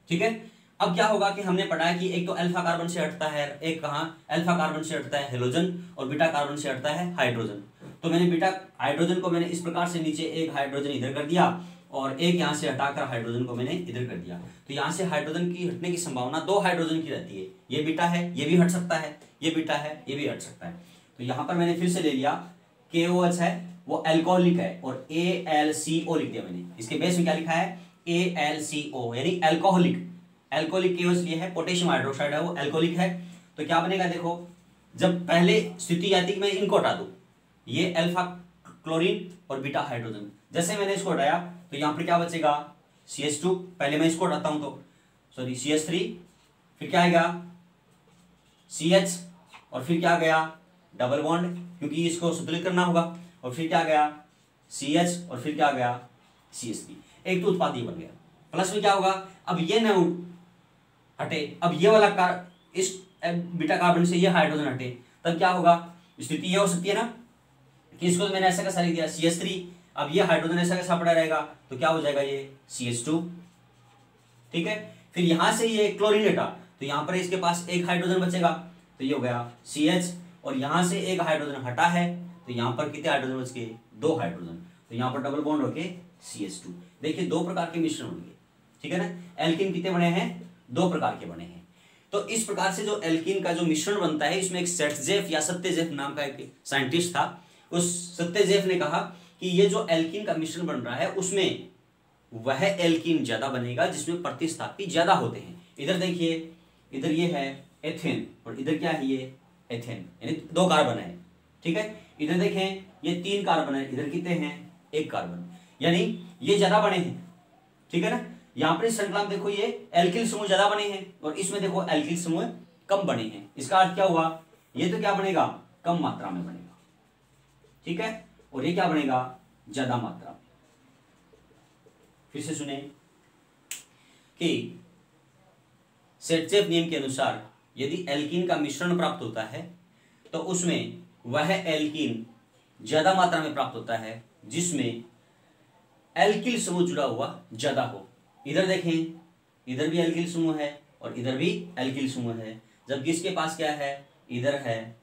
ठीक है। अब क्या होगा कि हमने पढ़ा है कि एक तो अल्फा कार्बन से हटता है, एक कहाँ? अल्फा कार्बन से हटता है हेलोजन और बीटा कार्बन से हटता है हाइड्रोजन। तो मैंने बीटा हाइड्रोजन को मैंने इस प्रकार से नीचे एक हाइड्रोजन इधर कर दिया और एक यहाँ से हटाकर हाइड्रोजन को मैंने इधर कर दिया। तो यहाँ से हाइड्रोजन की हटने की संभावना 2 हाइड्रोजन की रहती है। ये बीटा है, ये भी हट सकता है, ये बीटा है, ये भी हट सकता है। तो यहाँ पर मैंने फिर से ले लिया KOH है वो अल्कोहलिक है और AlCO लिख दिया मैंने। इसके बेस में क्या लिखा है? AlCO यानी अल्कोहलिक। अल्कोहलिक केओएच लिए है, पोटेशियम हाइड्रोक्साइड है वो अल्कोहलिक है। तो क्या बनेगा? देखो जब पहले स्थिति आती कि मैं इनको हटा दूं, ये अल्फा क्लोरीन और बीटा हाइड्रोजन, जैसे मैंने इसको हटाया तो यहाँ पर क्या बचेगा? CH2। पहले मैं इसको हटाता हूं तो सॉरी CH3, फिर क्या आएगा? CH और फिर क्या गया? डबल बॉन्ड, क्योंकि इसको संतुलित करना होगा। और फिर क्या गया? CH और फिर क्या गया? CH3। एक तो उत्पाद ये बन गया। प्लस में क्या होगा? अब ये न हटे, अब ये वाला इस बीटा कार्बन से ये हाइड्रोजन हटे, तब क्या होगा, स्थिति ये हो सकती है ना कि इसको तो मैंने ऐसा कैसा लिख दिया CH3, अब ये हाइड्रोजन ऐसा कैसा पड़ा रहेगा, तो क्या हो जाएगा ये CH2, ठीक है। फिर यहां से ये क्लोरीन हटा, तो यहां पर इसके पास एक हाइड्रोजन बचेगा, तो ये हो गया CH, और यहां से एक हाइड्रोजन हटा है, तो यहां पर कितने हाइड्रोजन बच गए, 2 हाइड्रोजन, तो यहां पर डबल बॉन्ड होके CH2। देखिए 2 प्रकार के मिश्रण होंगे, ठीक है ना। एल्किन कितने बने हैं, 2 प्रकार के बने हैं। तो इस प्रकार से जो एल्किन का जो मिश्रण बनता है, इसमें एक सेटजेफ या सत्यजेफ नाम का एक साइंटिस्ट था, उस सत्यजेफ ने कहा कि ये जो एल्किन का मिश्रण बन रहा है उसमें वह एल्किन ज्यादा बनेगा जिसमें प्रतिस्थापी ज्यादा होते हैं। इधर देखिए, इधर ये है एथेन और इधर क्या है, ये एथेन, यानी 2 कार्बन है, ठीक है। इधर देखें ये 3 कार्बन है, इधर कितने हैं, 1 कार्बन, यानी ये ज्यादा बने हैं, ठीक है ना। यहां पर इस श्रृंखला में देखो ये एल्किल समूह ज्यादा बने हैं और इसमें देखो एल्किल समूह कम बने हैं। इसका अर्थ क्या हुआ, ये तो क्या बनेगा, कम मात्रा में बनेगा, ठीक है, और ये क्या बनेगा, ज्यादा मात्रा में। फिर से सुने कि सेटजेफ नियम के अनुसार यदि एल्कीन का मिश्रण प्राप्त होता है तो उसमें वह एल्कीन ज्यादा मात्रा में प्राप्त होता है जिसमें एल्किल समूह जुड़ा हुआ ज्यादा हो। इधर देखें, इधर भी एल्किल समूह है और इधर भी एल्किल समूह है, जबकि इसके पास क्या है, इधर है,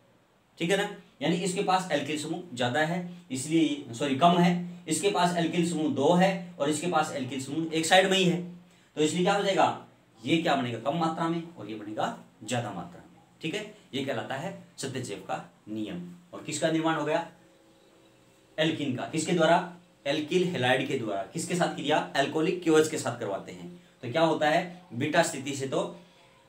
ठीक है ना, यानी इसके पास एल्किल समूह ज्यादा है, इसलिए सॉरी कम है, इसके पास एल्किल समूह 2 है और इसके पास एल्किल समूह एक साइड में ही है, तो इसलिए क्या हो जाएगा, ये क्या बनेगा, कम मात्रा में, और ये बनेगा ज्यादा मात्रा में, ठीक है। ये कहलाता है सत्यजेफ का नियम। और किसका निर्माण हो गया, एल्किन का, किसके द्वारा, एल्किल हैलाइड के द्वारा। किसके साथ किया, एल्कोहलिक क्योज के साथ करवाते हैं। तो क्या होता है, बीटा स्थिति से तो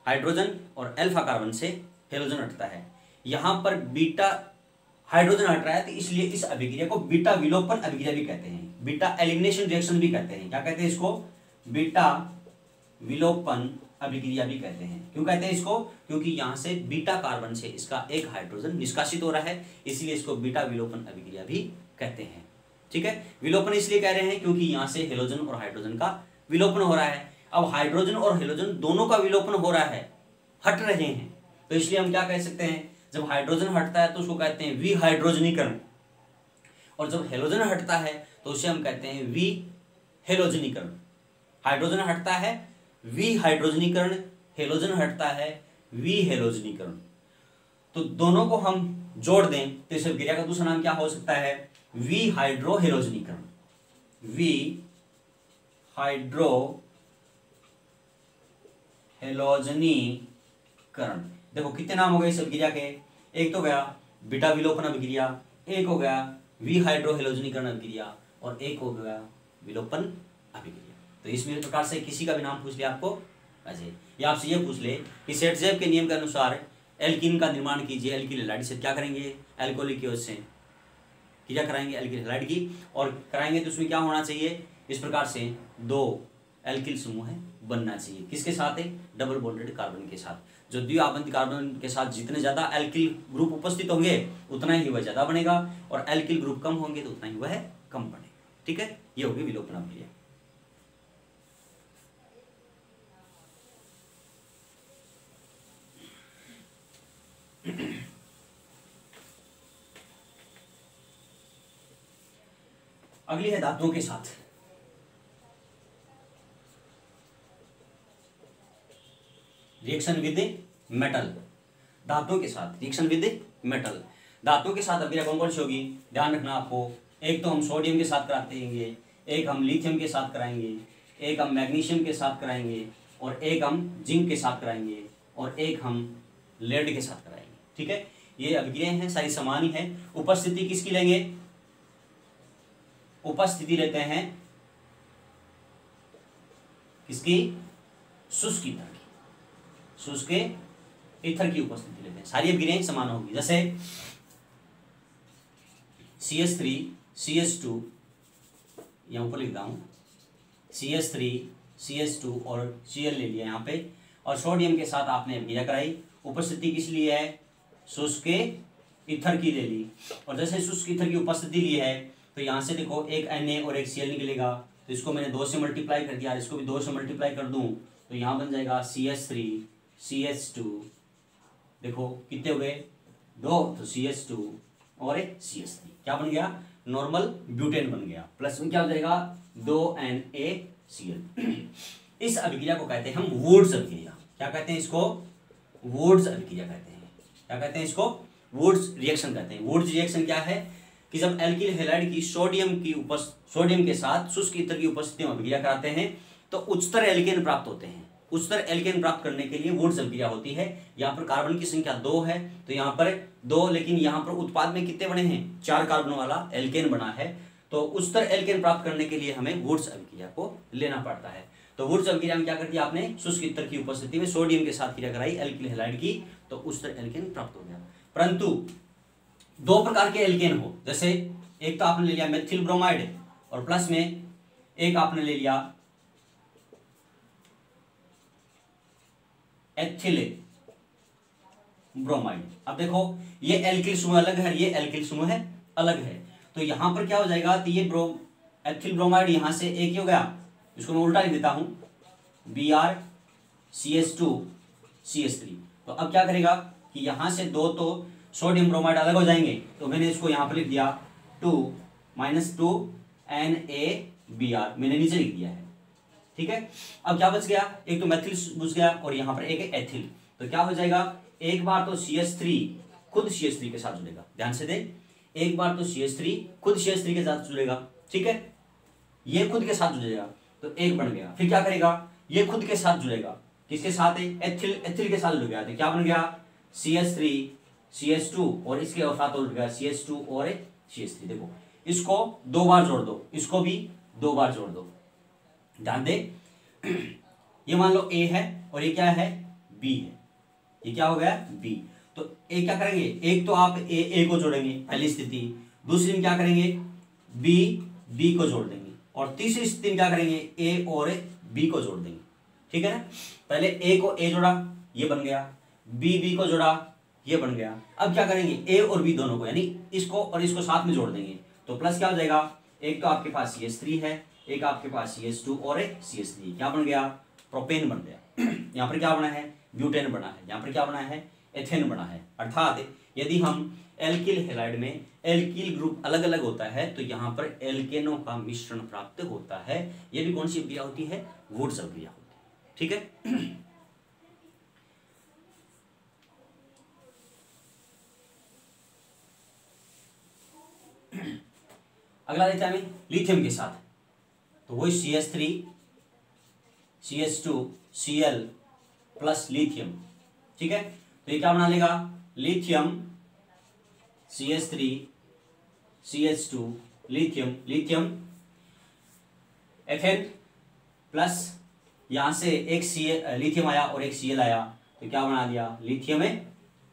हाइड्रोजन और अल्फा कार्बन से हेलोजन हटता है, यहां पर बीटा हाइड्रोजन हट रहा है, तो इसलिए इस अभिक्रिया को बीटा विलोपन अभिक्रिया भी कहते हैं, बीटा एलिमिनेशन रिएक्शन भी कहते हैं। क्या कहते हैं इसको, बीटा विलोपन अभिक्रिया भी कहते हैं। क्यों कहते हैं इसको, क्योंकि यहां से बीटा कार्बन से इसका एक हाइड्रोजन निष्कासित हो रहा है, इसलिए इसको बीटा विलोपन अभिक्रिया भी कहते हैं, ठीक है। विलोपन इसलिए कह रहे हैं क्योंकि यहां से हेलोजन और हाइड्रोजन का विलोपन हो रहा है। अब हाइड्रोजन और हेलोजन दोनों का विलोपन हो रहा है, हट रहे हैं, तो इसलिए हम क्या कह सकते हैं, जब हाइड्रोजन हटता है तो उसको कहते हैं विहाइड्रोजनीकरण, और जब हेलोजन हटता है तो उसे हम कहते हैं विहेलोजनीकरण। हाइड्रोजन हटता है विहाइड्रोजनीकरण, हेलोजन हटता है विहेलोजनीकरण। तो दोनों को हम जोड़ दें तो इस अभिक्रिया का दूसरा नाम क्या हो सकता है, विहाइड्रोहेलोजनीकरण, विहाइड्रोहेलोजनीकरण। देखो कितने नाम हो गए इस अभिक्रिया के, एक तो गया बीटा विलोपन अभिक्रिया, एक हो गया विहाइड्रोहेलोजनीकरण अभिक्रिया, और एक हो गया विलोपन अभिक्रिया। तो इसमें प्रकार से किसी का भी नाम पूछ लिया आपको अजय, या आपसे ये पूछ ले कि सेटजेफ के नियम के अनुसार एल्कीन का निर्माण कीजिए, एल्किल हैलाइड से क्या करेंगे, एल्कोहलिक क्योज से क्रिया कराएंगे एल्किल हैलाइड की, और कराएंगे तो उसमें क्या होना चाहिए, इस प्रकार से 2 एल्किल समूह बनना चाहिए, किसके साथ है, डबल बॉन्डेड कार्बन के साथ। जो द्विआबंधी कार्बन के साथ जितने ज्यादा एल्किल ग्रुप उपस्थित होंगे उतना ही वह ज्यादा बनेगा, और एल्किल ग्रुप कम होंगे तो उतना ही वह कम बनेगा, ठीक है। ये होगी विलोपन अभिक्रिया। अगली है धातुओं के साथ। रिएक्शन विद मेटल, धातुओं के साथ रिएक्शन विद मेटल। धातुओं के साथ अभिक्रिया कौन कौन सी होगी, ध्यान रखना आपको, एक तो हम सोडियम के साथ कराते हैं, एक हम लिथियम के साथ कराएंगे, एक हम मैग्नीशियम के साथ कराएंगे, और एक हम जिंक के साथ कराएंगे, और एक हम लेड के साथ कराएंगे, ठीक है। ये अभिक्रियाएं हैं, सारी समान ही है। उपस्थिति किसकी लेंगे, उपस्थिति लेते हैं किसकी, शुष्क ईथर की, शुष्क ईथर की उपस्थिति लेते हैं। सारी अभिक्रियाएं समान होगी, जैसे CH3 CH2, यहाँ ऊपर लिख रहा हूं, CH3 CH2 और Cl ले लिया यहाँ पे, और सोडियम के साथ आपने अभिक्रिया कराई, उपस्थिति किस लिए है, शुष्क ईथर की ले ली, और जैसे शुष्क ईथर की उपस्थिति ली है तो यहाँ से देखो एक Na और एक Cl निकलेगा, तो इसको मैंने 2 से मल्टीप्लाई कर दिया, इसको भी 2 से मल्टीप्लाई कर दूं तो यहाँ बन जाएगा CH3 CH2 देखो कितने हो गए, 2, तो CH2 और एक CH3, क्या बन गया, नॉर्मल ब्यूटेन बन गया। प्लस में क्या हो जाएगा, 2NaCl। इस अभिक्रिया को कहते हैं हम वुड्स अभिक्रिया। क्या कहते हैं इसको, वुड्स अभिक्रिया कहते हैं। क्या कहते हैं इसको, वुड्स रिएक्शन कहते हैं। वुड्स रिएक्शन क्या है कि जब एल्किल हैलाइड की सोडियम के साथ शुष्क ईथर की उपस्थिति में अभिक्रिया कराते हैं तो उच्चतर एल्केन प्राप्त होते हैं। उच्चतर एल्केन प्राप्त करने के लिए वुड्स अभिक्रिया होती है। यहाँ पर कार्बन की संख्या 2 है, तो यहाँ पर 2, लेकिन यहाँ पर उत्पाद में कितने बने हैं, 4 कार्बन वाला एल्केन बना है। तो उच्चतर एल्केन प्राप्त करने के लिए हमें वुड्स अभिक्रिया को लेना पड़ता है। तो वुड्स अभिक्रिया में क्या कर दिया आपने, शुष्क ईथर की उपस्थिति में सोडियम के साथ क्रिया कराई एल्किल हैलाइड की, तो उच्चतर एल्केन प्राप्त हो गया। परंतु 2 प्रकार के एल्केन हो, जैसे एक तो आपने ले लिया मेथिल ब्रोमाइड और प्लस में एक आपने ले लिया एथिल ब्रोमाइड। अब देखो ये एल्किल समूह अलग है, ये एल्किल समूह है अलग है, तो यहां पर क्या हो जाएगा, तो ये एथिल ब्रोमाइड यहां से एक ही हो गया, इसको मैं उल्टा लिख देता हूं, BrCH2CH3। तो अब क्या करेगा कि यहां से 2 तो सोडियम ब्रोमाइड अलग हो जाएंगे, तो मैंने इसको यहां पर लिख दिया 2 - 2NaBr, मैंने नीचे लिख दिया है, ठीक है। अब क्या बच गया, एक तो मेथिल बच गया और यहां पर एक है एथिल, तो क्या हो जाएगा, एक बार तो CH3 खुद CH3 के साथ जुड़ेगा, ध्यान से दें, एक बार तो CH3 खुद CH3 के साथ जुड़ेगा, ठीक है, ये खुद के साथ जुड़ेगा तो एक बन गया। फिर क्या करेगा, ये खुद के साथ जुड़ेगा, किसके साथ है, एथिल के साथ जुड़ गया, तो क्या बन गया, CH3 CH2 और इसके साथ जुड़ गया CH2 और CH3। देखो इसको 2 बार जोड़ दो, इसको भी 2 बार जोड़ दो, ध्यान दे, ये मान लो A है और ये क्या है, B है, ये क्या हो गया, B। तो A क्या करेंगे, एक तो आप A को जोड़ेंगे पहली स्थिति, दूसरी में क्या करेंगे, B को जोड़ देंगे, और तीसरी स्थिति में क्या करेंगे, A और B को जोड़ देंगे, ठीक है ना। पहले A को A जोड़ा, ये बन गया, B को जोड़ा, ये बन गया। अब क्या करेंगे, A और B दोनों को, यानी इसको और इसको साथ में जोड़ देंगे, तो प्लस क्या हो जाएगा, एक तो आपके पास CH3 है, एक आपके पास CH2 और एक CH3, क्या बन गया, प्रोपेन बन गया। यहाँ पर क्या बना है, ब्यूटेन बना है, यहाँ पर क्या बना है, एथेन बना है। अर्थात यदि हम एल्किल हैलाइड में एल्किल ग्रुप अलग अलग होता है तो यहाँ पर एल्केनों का मिश्रण प्राप्त होता है। ये भी कौन सी अभिक्रिया होती है, वुड्स अभिक्रिया होती है, ठीक है। अगला देखते हैं हमें लिथियम के साथ, तो वही CH3 CH2 Cl plus lithium, ठीक है। तो ये क्या बना लेगा, lithium CH3 CH2 lithium Fn plus यहां से एक लिथियम आया और एक Cl आया, तो क्या बना दिया, लिथियम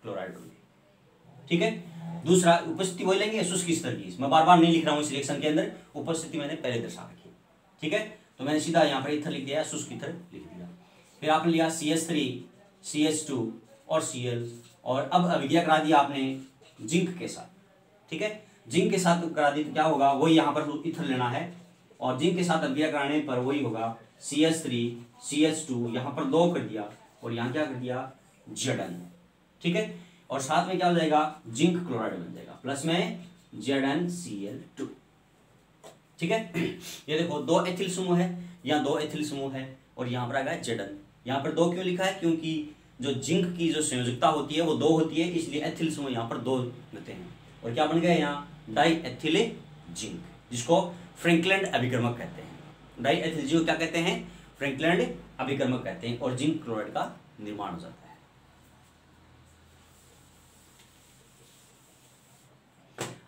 क्लोराइड बन गया, ठीक है। दूसरा उपस्थिति वही लेंगे शुष्क स्तर की, मैं बार बार नहीं लिख रहा हूं इस रिएक्शन के अंदर, उपस्थिति मैंने पहले दर्शा रखी है, ठीक है। तो मैंने सीधा यहाँ पर ईथर लिख दिया, शुष्क ईथर लिख दिया। फिर आपने लिया CH3 CH2 और Cl, और अब अभिक्रिया करा दिया आपने जिंक के साथ, ठीक है। जिंक के साथ करा दी तो क्या होगा, वही यहाँ पर ईथर लेना है, और जिंक के साथ अभिक्रिया कराने पर वही होगा CH3 CH2, यहाँ पर 2 कर दिया और यहाँ क्या कर दिया, Zn, ठीक है। और साथ में क्या हो जाएगा, जिंक क्लोराइड बन जाएगा, प्लस में ZnCl2, ठीक है। ये देखो 2 एथिल समूह है, यहाँ 2 एथिल समूह है, और यहाँ पर आएगा Zn। यहाँ पर 2 क्यों लिखा है, क्योंकि जो जिंक की जो संयोजकता होती है वो 2 होती है, इसलिए एथिल समूह यहाँ पर 2 होते हैं। और क्या बन गया यहाँ, डाई एथिल जिंक, जिसको फ्रैंकलैंड अभिकर्मक कहते हैं। डाई एथिल जिंक क्या कहते हैं, फ्रैंकलैंड अभिकर्मक कहते हैं, और जिंक क्लोराइड का निर्माण हो जाता है।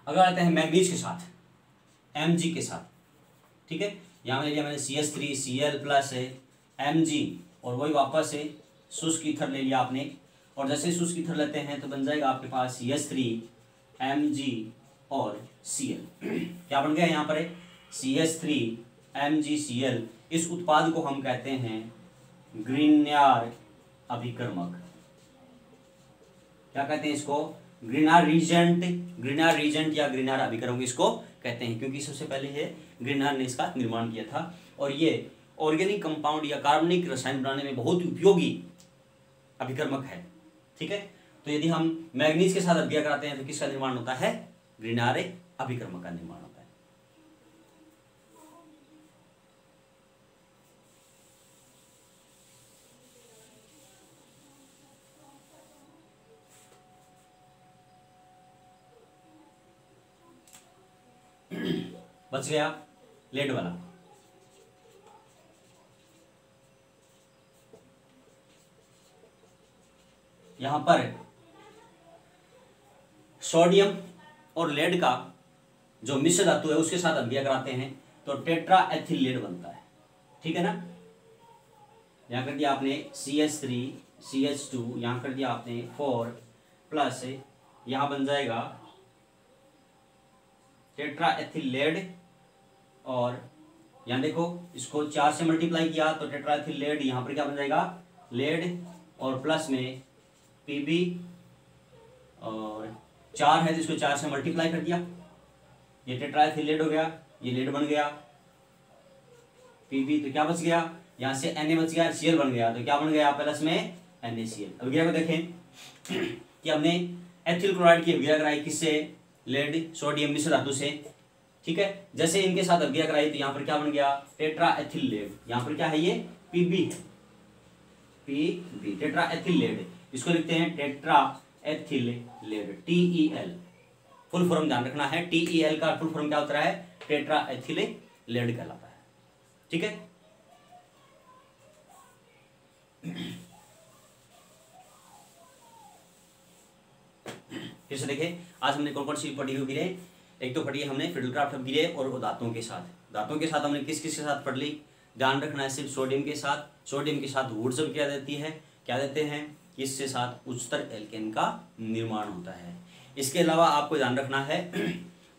अगर आते हैं मैग्नीज के साथ, Mg के साथ, ठीक है। यहाँ ले लिया मैंने CH3 Cl प्लस है Mg, और वही वापस से शुष्क ईथर ले लिया आपने, और जैसे शुष्क ईथर लेते हैं तो बन जाएगा आपके पास CH3 Mg और Cl। क्या बन गया यहाँ पर, CH3 Mg Cl। इस उत्पाद को हम कहते हैं ग्रीनार अभिकर्मक। क्या कहते हैं इसको, ग्रीनार रीजेंट या ग्रीनार अभिकर्मक इसको कहते हैं, क्योंकि सबसे पहले ये ग्रीनार ने इसका निर्माण किया था, और ये ऑर्गेनिक कंपाउंड या कार्बनिक रसायन बनाने में बहुत उपयोगी अभिकर्मक है, ठीक है। तो यदि हम मैग्नीज के साथ अभिक्रिया कराते हैं तो किसका निर्माण होता है? ग्रीनार अभिकर्मक का निर्माण होता है। बच गया लेड वाला। यहां पर सोडियम और लेड का जो मिश्र धातु है उसके साथ अभिक्रिया कराते हैं तो टेट्रा एथिल लेड बनता है, ठीक है ना। यहां कर दिया आपने CH3 CH2, यहां कर दिया आपने 4 प्लस यहां बन जाएगा टेट्रा एथिल लेड, और यहां देखो इसको 4 से मल्टीप्लाई किया तो टेट्रा एथिल लेड, यहां पर क्या बन जाएगा? लेड, और प्लस में Pb, और 4 है तो इसको 4 से मल्टीप्लाई कर दिया, ये टेट्रा एथिल लेड हो गया, ये लेड बन गया। Pb तो क्या बच गया? यहां से Na बच गया, Cl बन गया, तो क्या बन गया? प्लस में NaCl। अभिक्रिया को देखें कि हमने एथिल क्लोराइड की अभिक्रिया कराई किससे? लेड सोडियम मिश्र धातु से, ठीक है। जैसे इनके साथ अभिक्रिया कराई तो यहाँ पर क्या बन गया? Tetra ethyl lead. यहाँ पर क्या है? ये Pb है, Pb टेट्रा एथिल लेड, इसको लिखते हैं tetra ethyl lead, TeL। Full form ध्यान रखना है, TeL का फुल फॉर्म क्या होता है? टेट्रा एथिल लेड कहलाता है, ठीक है। फिर से देखिए आज हमने कौन कौन सी पढ़ी हुई है। एक तो पढ़ी है हमने फिडलक्राफ्ट अभिक्रिया और धातुओं के साथ। धातुओं के साथ हमने किस किस के साथ पढ़ ली? ध्यान रखना है सिर्फ सोडियम के साथ। सोडियम के साथ वुड्स अभिक्रिया देती है, क्या देते हैं? इसके साथ उच्चतर एल्केन का निर्माण होता है। इसके अलावा आपको ध्यान रखना है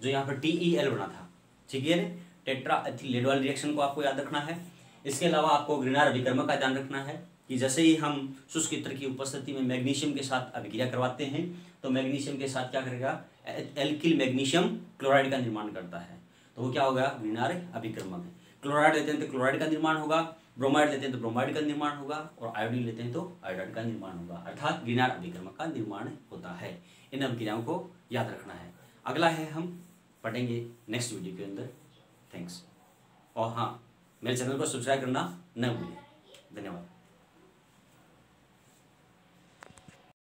जो यहाँ पर TeL बना था, ठीक है, टेट्रा एथिल लेड वाली रिएक्शन को आपको याद रखना है। इसके अलावा आपको ग्रीनार अभिकर्मक का ध्यान रखना है कि जैसे ही हम शुष्क ईंधन की उपस्थिति में मैग्नीशियम के साथ अभिक्रिया करवाते हैं तो मैग्नीशियम के साथ क्या करेगा? एल्किल मैग्नीशियम क्लोराइड का निर्माण करता है, तो वो क्या होगा? ग्रीनार अभिकर्मक है। क्लोराइड लेते हैं तो क्लोराइड का निर्माण होगा, ब्रोमाइड लेते हैं तो ब्रोमाइड का निर्माण होगा, और आयोडीन लेते हैं तो आयोडाइड का निर्माण होगा, अर्थात ग्रीनार अभिकर्मक का निर्माण होता है। इन अभिक्रियाओं को याद रखना है। अगला है हम पढ़ेंगे नेक्स्ट वीडियो के अंदर। थैंक्स। और हाँ, मेरे चैनल को सब्सक्राइब करना न भूलें। धन्यवाद।